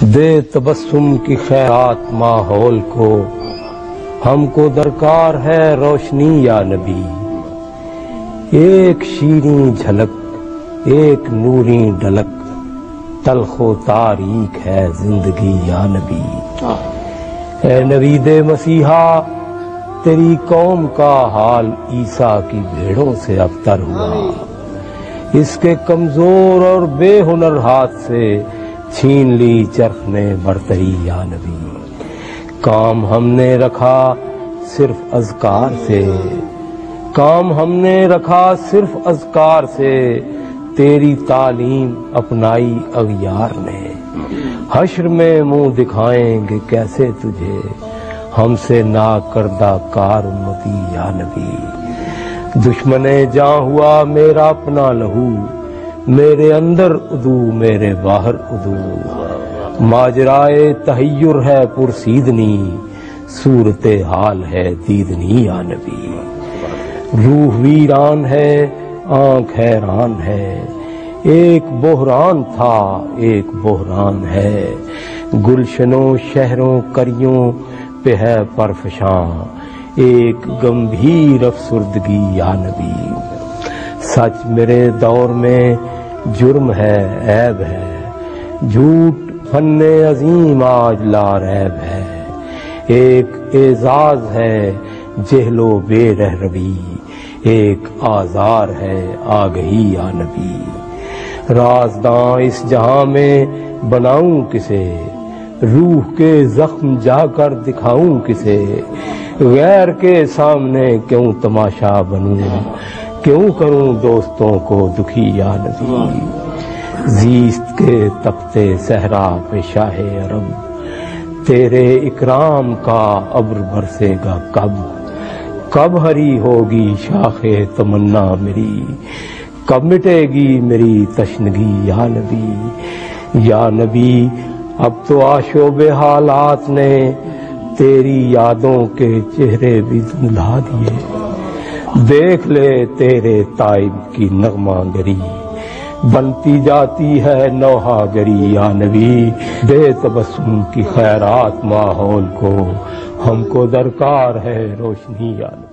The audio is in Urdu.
دے تبسم کی خیرات ماحول کو، ہم کو درکار ہے روشنی یا نبی۔ ایک شیریں جھلک، ایک نوری ڈلک، تلخ و تاریک ہے زندگی یا نبی۔ اے نوید مسیحا، تیری قوم کا حال عیسیٰ کی بھیڑوں سے ابتر ہوا۔ اس کے کمزور اور بے ہنر ہاتھ سے چھین لی چرخ نے برتری یا نبی۔ کام ہم نے رکھا صرف اذکار سے، کام ہم نے رکھا صرف اذکار سے، تیری تعلیم اپنائی اغیار نے۔ حشر میں منہ دکھائیں گے کیسے تجھے، ہم سے ناکردہ کار امتی یا نبی۔ دشمن جاں ہوا میرا اپنا لہو، میرے اندر عدو میرے باہر عدو۔ ماجرائے تحیر ہے پرسیدنی، صورت حال ہے دیدنی یا نبی۔ روح ویران ہے، آنکھ حیران ہے، ایک بحران تھا ایک بحران ہے۔ گلشنوں شہروں کریوں پہ ہے پرفشاں، ایک گمبھیر افسردگی یا نبی۔ سچ میرے دور میں جرم ہے عیب ہے، جھوٹ فن عظیم آج لاریب ہے۔ ایک اعزاز ہے جہل و بے رہروی، ایک آزار ہے آگہی یا نبی۔ رازداں اس جہاں میں بناؤں کسے، روح کے زخم جا کر دکھاؤں کسے۔ غیر کے سامنے کیوں تماشا بنوں، کیوں کروں دوستوں کو دکھی یا نبی۔ زیست کے تپتے صحرا پہ شاہ عرب، تیرے اکرام کا ابر برسے گا کب؟ کب ہری ہوگی شاخ تمنا میری، کب مٹے گی میری تشنگی یا نبی۔ یا نبی اب تو آشوب حالات نے تیری یادوں کے چہرے بھی دھندلا دیے۔ دیکھ لے تیرے تائب کی نغمہ گری، بنتی جاتی ہے نوحہ گری یا نبی۔ دے تبسم کی خیرات ماحول کو، ہم کو درکار ہے روشنی یا نبی۔